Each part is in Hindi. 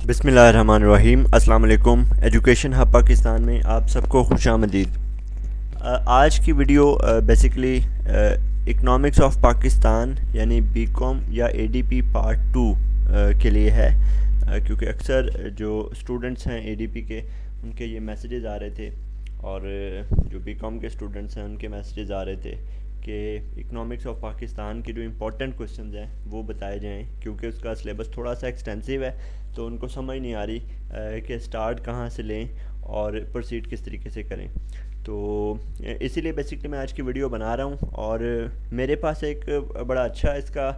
बिस्मिल्लाहिर्रहमानिर्रहीम। अस्सलाम वालेकुम। एजुकेशन हब पाकिस्तान में आप सबको खुशामदीद। आज की video basically economics of Pakistan यानी बीकॉम या एडीपी पार्ट 2 के लिए है, क्योंकि अक्सर जो स्टूडेंट्स हैं एडीपी के उनके ये मैसेजेस आ रहे थे और जो बीकॉम के स्टूडेंट्स हैं उनके मैसेजेस आ रहे थे कि इकनॉमिक्स ऑफ पाकिस्तान के जो इम्पोर्टेंट क्वेश्चंस हैं वो बताए जाएं, क्योंकि उसका सिलेबस थोड़ा सा एक्सटेंसिव है तो उनको समझ नहीं आ रही कि स्टार्ट कहाँ से लें और प्रोसीड किस तरीके से करें। तो इसीलिए बेसिकली मैं आज की वीडियो बना रहा हूँ और मेरे पास एक बड़ा अच्छा इसका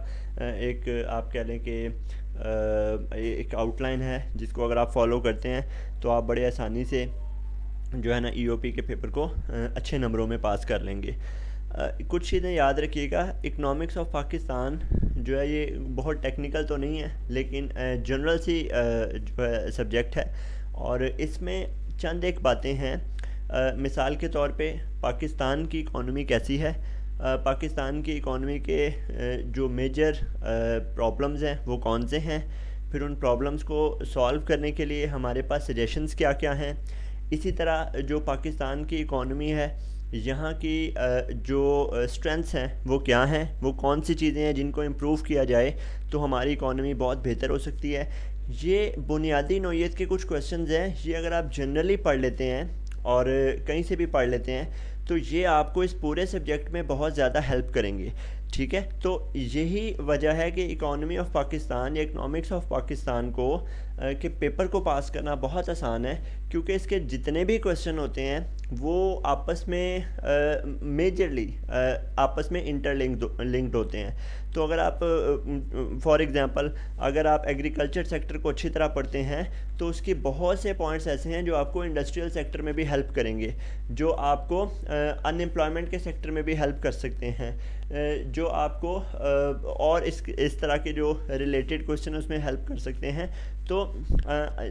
एक आप कह लें कि एक आउटलाइन है जिसको अगर आप फॉलो करते हैं तो आप बड़े आसानी से जो है ना ईओपी के पेपर को अच्छे नंबरों में पास कर लेंगे। कुछ चीज़ें याद रखिएगा। इकनॉमिक्स ऑफ पाकिस्तान जो है ये बहुत टेक्निकल तो नहीं है, लेकिन जनरल सी जो है सब्जेक्ट है और इसमें चंद एक बातें हैं। मिसाल के तौर पे पाकिस्तान की इकॉनमी कैसी है, पाकिस्तान की इकॉनमी के जो मेजर प्रॉब्लम्स हैं वो कौन से हैं, फिर उन प्रॉब्लम्स को सॉल्व करने के लिए हमारे पास सजेशंस क्या क्या हैं। इसी तरह जो पाकिस्तान की इकॉनमी है यहाँ की जो स्ट्रेंथ्स हैं वो क्या हैं, वो कौन सी चीज़ें हैं जिनको इम्प्रूव किया जाए तो हमारी इकॉनमी बहुत बेहतर हो सकती है। ये बुनियादी नौइयत के कुछ क्वेश्चंस हैं। ये अगर आप जनरली पढ़ लेते हैं और कहीं से भी पढ़ लेते हैं तो ये आपको इस पूरे सब्जेक्ट में बहुत ज़्यादा हेल्प करेंगे। ठीक है, तो यही वजह है कि इकॉनमी ऑफ पाकिस्तान या इकनॉमिक्स ऑफ पाकिस्तान को के पेपर को पास करना बहुत आसान है, क्योंकि इसके जितने भी क्वेश्चन होते हैं वो आपस में मेजरली आपस में लिंक्ड होते हैं। तो अगर आप फॉर एग्ज़ाम्पल अगर आप एग्रीकल्चर सेक्टर को अच्छी तरह पढ़ते हैं तो उसके बहुत से पॉइंट्स ऐसे हैं जो आपको इंडस्ट्रियल सेक्टर में भी हेल्प करेंगे, जो आपको अनएम्प्लॉयमेंट के सेक्टर में भी हेल्प कर सकते हैं, जो आपको और इस तरह के जो रिलेटेड क्वेश्चन उसमें हेल्प कर सकते हैं। तो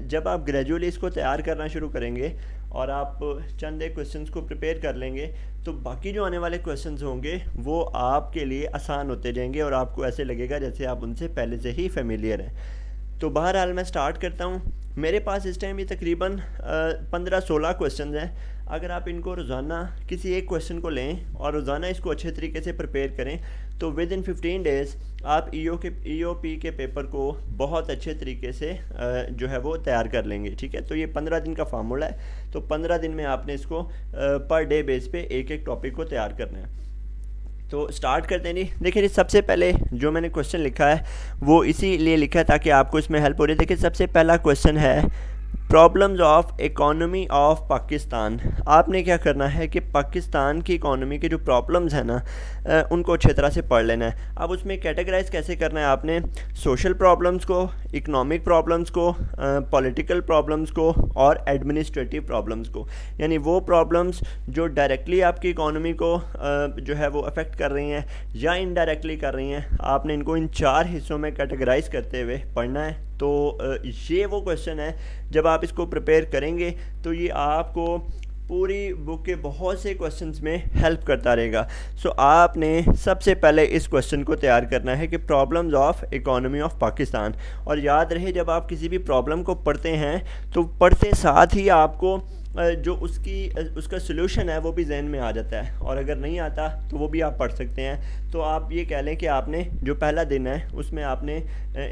जब आप ग्रेजुअली इसको तैयार करना शुरू करेंगे और आप चंद एक क्वेश्चंस को प्रिपेयर कर लेंगे तो बाकी जो आने वाले क्वेश्चंस होंगे वो आपके लिए आसान होते जाएंगे और आपको ऐसे लगेगा जैसे आप उनसे पहले से ही फेमिलियर हैं। तो बहरहाल मैं स्टार्ट करता हूँ। मेरे पास इस टाइम ये तकरीबन 15-16 क्वेश्चन हैं। अगर आप इनको रोज़ाना किसी एक क्वेश्चन को लें और रोज़ाना इसको अच्छे तरीके से प्रिपेयर करें तो विद इन 15 डेज़ आप ईओपी के पेपर को बहुत अच्छे तरीके से जो है वो तैयार कर लेंगे। ठीक है, तो ये 15 दिन का फार्मूला है। तो 15 दिन में आपने इसको पर डे बेस पे एक एक टॉपिक को तैयार करना है। तो स्टार्ट करते हैं जी। देखिए, सबसे पहले जो मैंने क्वेश्चन लिखा है वो इसीलिए लिखा है ताकि आपको इसमें हेल्प हो रही है। देखिए, सबसे पहला क्वेश्चन है problems of economy of Pakistan. आपने क्या करना है कि पाकिस्तान की इकॉनमी के जो प्रॉब्लम्स हैं ना उनको अच्छी तरह से पढ़ लेना है। अब उसमें कैटेगराइज कैसे करना है आपने, सोशल प्रॉब्लम्स को, इकोनॉमिक प्रॉब्लम्स को, पॉलिटिकल प्रॉब्लम्स को और एडमिनिस्ट्रेटिव प्रॉब्लम्स को। यानी वो प्रॉब्लम्स जो डायरेक्टली आपकी इकॉनमी को जो है वो अफेक्ट कर रही हैं या इनडायरेक्टली कर रही हैं, आपने इनको इन 4 हिस्सों में कैटेगराइज करते हुए पढ़ना है। तो ये वो क्वेश्चन है जब आप इसको प्रिपेयर करेंगे तो ये आपको पूरी बुक के बहुत से क्वेश्चंस में हेल्प करता रहेगा। सो आपने सबसे पहले इस क्वेश्चन को तैयार करना है कि problems of economy of Pakistan. और याद रहे जब आप किसी भी प्रॉब्लम को पढ़ते हैं तो पढ़ते साथ ही आपको जो उसका सलूशन है वो भी जहन में आ जाता है, और अगर नहीं आता तो वो भी आप पढ़ सकते हैं। तो आप ये कह लें कि आपने जो पहला दिन है उसमें आपने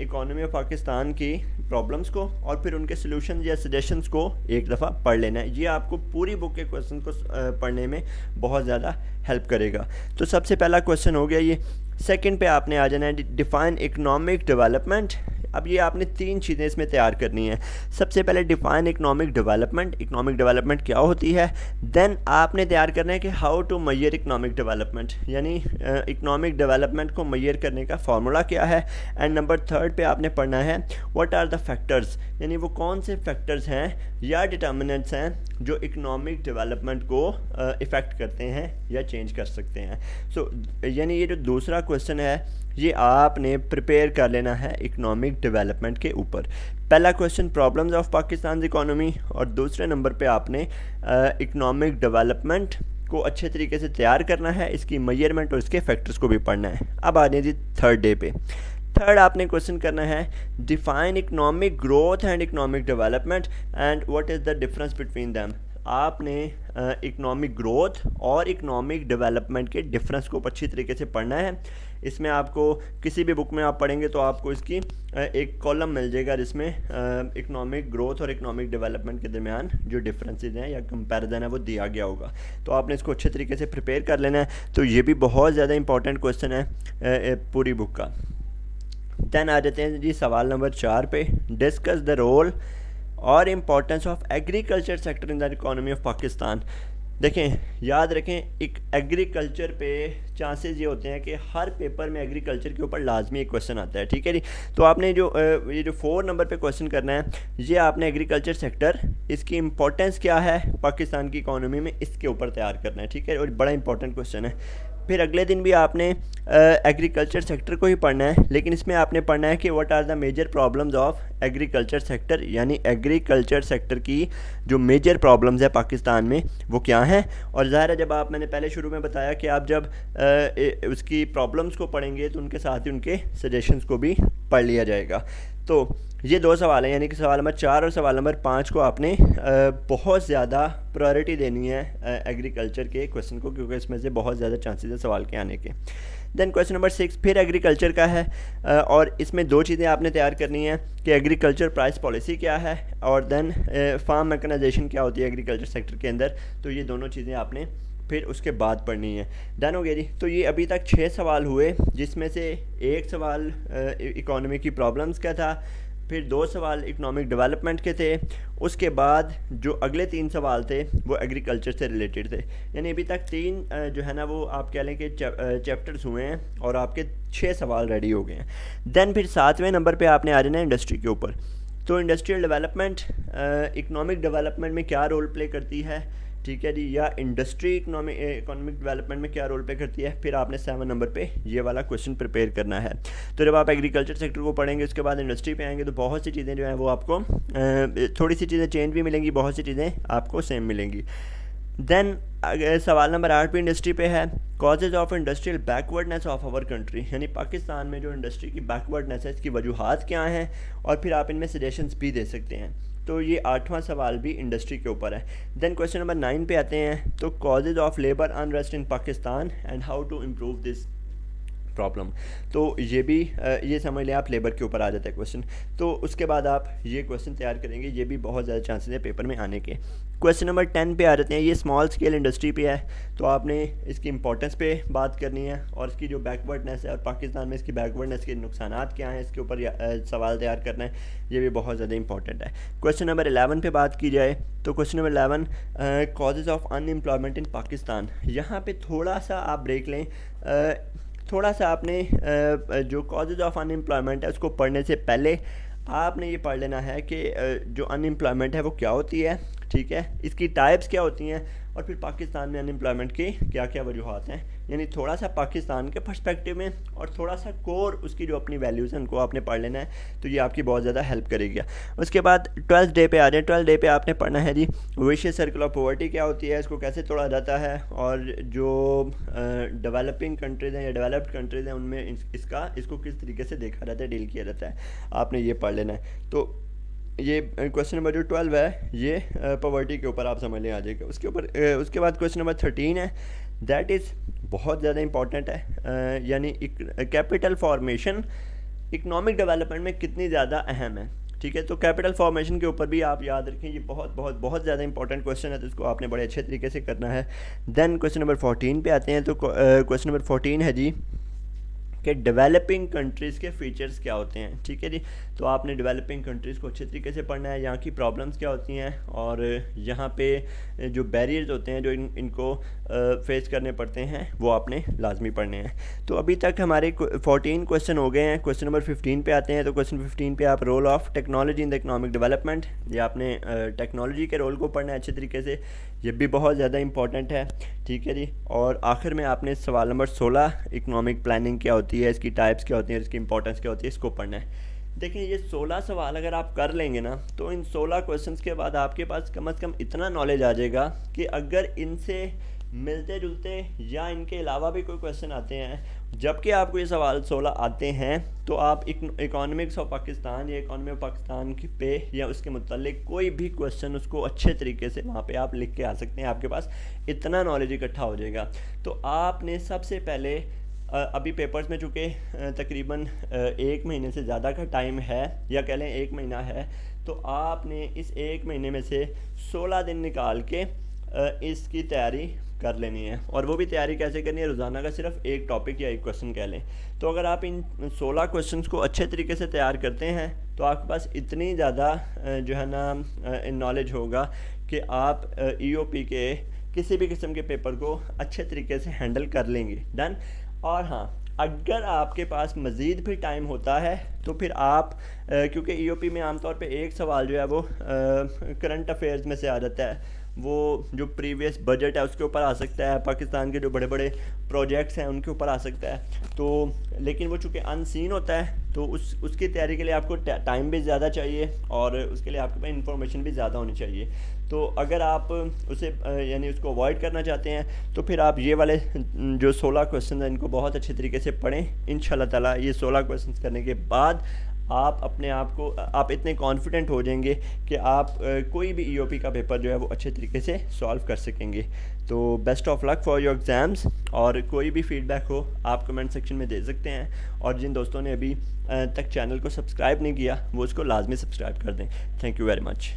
इकोनॉमी ऑफ पाकिस्तान की प्रॉब्लम्स को और फिर उनके सलूशन या सजेशंस को एक दफ़ा पढ़ लेना है। ये आपको पूरी बुक के क्वेश्चन को पढ़ने में बहुत ज़्यादा हेल्प करेगा। तो सबसे पहला क्वेश्चन हो गया ये। सेकंड पे आपने आ जाना है डिफाइन इकोनॉमिक डेवलपमेंट। अब ये आपने 3 चीज़ें इसमें तैयार करनी है। सबसे पहले define economic development, economic development क्या होती है। देन आपने तैयार करना है कि how to measure economic development, यानी इकोनॉमिक डेवलपमेंट को मेजर करने का फार्मूला क्या है। एंड नंबर 3 पे आपने पढ़ना है व्हाट आर द फैक्टर्स, यानी वो कौन से फैक्टर्स हैं या डिटर्मिनेंट्स हैं जो इकोनॉमिक डेवलपमेंट को इफ़ेक्ट करते हैं या चेंज कर सकते हैं। सो यानी ये जो दूसरा क्वेश्चन है ये आपने प्रिपेयर कर लेना है इकोनॉमिक डेवलपमेंट के ऊपर। पहला question problems of Pakistan economy और दूसरे नंबर पे आपने इकोनॉमिक डेवलपमेंट को अच्छे तरीके से तैयार करना है, इसकी मेजरमेंट और इसके फैक्टर्स को भी पढ़ना है। अब आ जाए जी थर्ड डे पे। थर्ड आपने क्वेश्चन करना है define economic growth and economic development and what is the difference between them. आपने इकोनॉमिक ग्रोथ और इकोनॉमिक डेवलपमेंट के डिफरेंस को अच्छी तरीके से पढ़ना है। इसमें आपको किसी भी बुक में आप पढ़ेंगे तो आपको इसकी एक कॉलम मिल जाएगा जिसमें इकोनॉमिक ग्रोथ और इकोनॉमिक डेवलपमेंट के दरमियान जो डिफरेंसेस हैं या कंपैरिजन है वो दिया गया होगा। तो आपने इसको अच्छे तरीके से प्रिपेयर कर लेना है। तो ये भी बहुत ज़्यादा इंपॉर्टेंट क्वेश्चन है पूरी बुक का। देन आ जाते हैं जी सवाल नंबर 4 पे, डिस्कस द रोल और importance of agriculture sector in the economy of Pakistan. देखें, याद रखें, एक एग्रीकल्चर पे चांसेस ये होते हैं कि हर पेपर में एग्रीकल्चर के ऊपर लाजमी एक क्वेश्चन आता है, ठीक है जी। तो आपने ये जो 4 नंबर पे क्वेश्चन करना है, ये आपने एग्रीकल्चर सेक्टर, इसकी इंपॉर्टेंस क्या है पाकिस्तान की इकोनॉमी में, इसके ऊपर तैयार करना है, ठीक है। और बड़ा इंपॉर्टेंट क्वेश्चन है। फिर अगले दिन भी आपने एग्रीकल्चर सेक्टर को ही पढ़ना है, लेकिन इसमें आपने पढ़ना है कि what are the major problems of agriculture sector, यानी एग्रीकल्चर सेक्टर की जो मेजर प्रॉब्लम्स है पाकिस्तान में वो क्या हैं। और ज़ाहिर है, जब मैंने पहले शुरू में बताया कि आप जब उसकी प्रॉब्लम्स को पढ़ेंगे तो उनके साथ ही उनके सजेशंस को भी पढ़ लिया जाएगा। तो ये 2 सवाल हैं, यानी कि सवाल नंबर 4 और सवाल नंबर 5 को आपने बहुत ज़्यादा प्रायोरिटी देनी है एग्रीकल्चर के क्वेश्चन को, क्योंकि इसमें से बहुत ज़्यादा चांसेस है सवाल के आने के। देन क्वेश्चन नंबर 6 फिर एग्रीकल्चर का है, और इसमें 2 चीज़ें आपने तैयार करनी है कि एग्रीकल्चर प्राइस पॉलिसी क्या है और देन फार्म मैकेनाइजेशन क्या होती है एग्रीकल्चर सेक्टर के अंदर। तो ये दोनों चीज़ें आपने फिर उसके बाद पढ़नी है। डन हो गया जी। तो ये अभी तक 6 सवाल हुए, जिसमें से 1 सवाल इकोनॉमी की प्रॉब्लम्स का था, फिर 2 सवाल इकोनॉमिक डेवलपमेंट के थे, उसके बाद जो अगले 3 सवाल थे वो एग्रीकल्चर से रिलेटेड थे। यानी अभी तक 3 जो है ना वो आप कह लें कि चैप्टर्स हुए हैं और आपके 6 सवाल रेडी हो गए हैं। देन फिर 7वें नंबर पे आपने आ जाना है इंडस्ट्री के ऊपर। तो इंडस्ट्रियल डेवलपमेंट इकोनॉमिक डेवलपमेंट में क्या रोल प्ले करती है, ठीक है जी, या इंडस्ट्री इकोनॉमिक डेवलपमेंट में क्या रोल प्ले करती है। फिर आपने 7 नंबर पे ये वाला क्वेश्चन प्रिपेयर करना है। तो जब आप एग्रीकल्चर सेक्टर को पढ़ेंगे उसके बाद इंडस्ट्री पे आएंगे तो बहुत सी चीज़ें जो हैं वो आपको थोड़ी सी चीज़ें चेंज भी मिलेंगी, बहुत सी चीज़ें आपको सेम मिलेंगी। देन सवाल नंबर 8 पे इंडस्ट्री पे है, causes of industrial backwardness of our country, यानी पाकिस्तान में जो इंडस्ट्री की बैकवर्डनेस है इसकी वजूहात क्या हैं, और फिर आप इनमें सजेशंस भी दे सकते हैं। तो ये 8वां सवाल भी इंडस्ट्री के ऊपर है। देन क्वेश्चन नंबर 9 पे आते हैं, तो causes of labour unrest in Pakistan and how to improve this problem. तो ये भी ये समझ लें आप लेबर के ऊपर आ जाता है क्वेश्चन। तो उसके बाद आप ये क्वेश्चन तैयार करेंगे, ये भी बहुत ज़्यादा चांसेस है पेपर में आने के। क्वेश्चन नंबर 10 पे आ जाते हैं, ये स्मॉल स्केल इंडस्ट्री पे है, तो आपने इसकी इंपॉर्टेंस पे बात करनी है और इसकी जो बैकवर्डनेस है और पाकिस्तान में इसकी बैकवर्डनेस के नुकसानात क्या हैं इसके ऊपर सवाल तैयार करना है, ये भी बहुत ज़्यादा इंपॉर्टेंट है। क्वेश्चन नंबर 11 पे बात की जाए तो question number 11 causes of unemployment इन पाकिस्तान। यहाँ पे थोड़ा सा आप ब्रेक लें, थोड़ा सा आपने जो कॉजेज़ ऑफ अनएम्प्लॉयमेंट है उसको पढ़ने से पहले आपने ये पढ़ लेना है कि जो अनएम्प्लॉयमेंट है वो क्या होती है, ठीक है, इसकी टाइप्स क्या होती हैं, और फिर पाकिस्तान में अनएम्प्लॉयमेंट की क्या क्या वजूहात हैं। यानी थोड़ा सा पाकिस्तान के पर्सपेक्टिव में और थोड़ा सा कोर उसकी जो अपनी वैल्यूज़ हैं उनको आपने पढ़ लेना है, तो ये आपकी बहुत ज़्यादा हेल्प करेगी। उसके बाद 12th डे पे आ जाए। 12th डे पे आपने पढ़ना है जी विशियस सर्कल ऑफ पॉवर्टी क्या होती है, इसको कैसे तोड़ा जाता है, और जो डेवलपिंग कंट्रीज़ हैं या डेवलप्ड कंट्रीज़ हैं उनमें इसको किस तरीके से देखा जाता है, डील किया जाता है, आपने ये पढ़ लेना है। तो ये क्वेश्चन नंबर जो 12 है ये पॉवर्टी के ऊपर आप समझ लें आ जाएगा। उसके बाद क्वेश्चन नंबर 13 है, दैट इज़ बहुत ज़्यादा इंपॉर्टेंट है, यानी कैपिटल फॉर्मेशन इकोनॉमिक डेवलपमेंट में कितनी ज़्यादा अहम है, ठीक है। तो कैपिटल फॉर्मेशन के ऊपर भी आप याद रखें, ये बहुत ज़्यादा इंपॉर्टेंट क्वेश्चन है, तो इसको आपने बड़े अच्छे तरीके से करना है। देन क्वेश्चन नंबर 14 पे आते हैं। तो क्वेश्चन नंबर 14 है जी कि डेवलपिंग कंट्रीज़ के फीचर्स क्या होते हैं, ठीक है जी। तो आपने डेवलपिंग कंट्रीज़ को अच्छे तरीके से पढ़ना है, यहाँ की प्रॉब्लम्स क्या होती हैं और यहाँ पे जो बैरियर्स होते हैं जो इनको फेस करने पड़ते हैं वो आपने लाजमी पढ़ने हैं। तो अभी तक हमारे 14 क्वेश्चन हो गए हैं। क्वेश्चन नंबर 15 पे आते हैं। तो क्वेश्चन 15 पे आप role of technology in the economic development, ये आपने टेक्नोलॉजी के रोल को पढ़ना है अच्छे तरीके से, ये भी बहुत ज़्यादा इंपॉर्टेंट है, ठीक है जी। और आखिर में आपने सवाल नंबर 16 इकोनॉमिक प्लानिंग क्या होती है, इसकी टाइप्स क्या होती हैं, इसकी इंपॉर्टेंस क्या होती है, इसको पढ़ना है। देखिए ये 16 सवाल अगर आप कर लेंगे ना तो इन 16 क्वेश्चंस के बाद आपके पास कम से कम इतना नॉलेज आ जाएगा कि अगर इनसे मिलते जुलते या इनके अलावा भी कोई क्वेश्चन आते हैं, जबकि आपको ये सवाल 16 आते हैं, तो आप इकोनॉमिक्स ऑफ पाकिस्तान या इकोनॉमी ऑफ पाकिस्तान की पे या उसके मुतालिक कोई भी क्वेश्चन उसको अच्छे तरीके से वहाँ पे आप लिख के आ सकते हैं। आपके पास इतना नॉलेज इकट्ठा हो जाएगा। तो आपने सबसे पहले अभी पेपर्स में चूँकि तकरीबन 1 महीने से ज़्यादा का टाइम है, या कह लें 1 महीना है, तो आपने इस 1 महीने में से 16 दिन निकाल के इसकी तैयारी कर लेनी है। और वो भी तैयारी कैसे करनी है, रोज़ाना का सिर्फ एक टॉपिक या एक क्वेश्चन कह लें। तो अगर आप इन 16 क्वेश्चंस को अच्छे तरीके से तैयार करते हैं तो आपके पास इतनी ज़्यादा जो है ना नॉलेज होगा कि आप EOP के किसी भी किस्म के पेपर को अच्छे तरीके से हैंडल कर लेंगे। डन। और हाँ, अगर आपके पास मज़ीद भी टाइम होता है तो फिर आप क्योंकि EOP में आमतौर पे एक सवाल जो है वो करंट अफेयर्स में से आ जाता है, वो जो प्रीवियस बजट है उसके ऊपर आ सकता है, पाकिस्तान के जो बड़े बड़े प्रोजेक्ट्स हैं उनके ऊपर आ सकता है। तो लेकिन वो चूँकि अनसीन होता है तो उसकी तैयारी के लिए आपको टाइम भी ज़्यादा चाहिए और उसके लिए आपके पास इंफॉर्मेशन भी ज़्यादा होनी चाहिए। तो अगर आप उसे यानी उसको अवॉइड करना चाहते हैं तो फिर आप ये वाले जो 16 क्वेश्चन हैं इनको बहुत अच्छे तरीके से पढ़ें। इंशाल्लाह ताला ये 16 क्वेश्चन करने के बाद आप अपने आप को आप इतने कॉन्फिडेंट हो जाएंगे कि आप कोई भी EOP का पेपर जो है वो अच्छे तरीके से सॉल्व कर सकेंगे। तो best of luck for your exams. और कोई भी फीडबैक हो आप कमेंट सेक्शन में दे सकते हैं, और जिन दोस्तों ने अभी तक चैनल को सब्सक्राइब नहीं किया वो उसको लाजमी सब्सक्राइब कर दें। Thank you very much.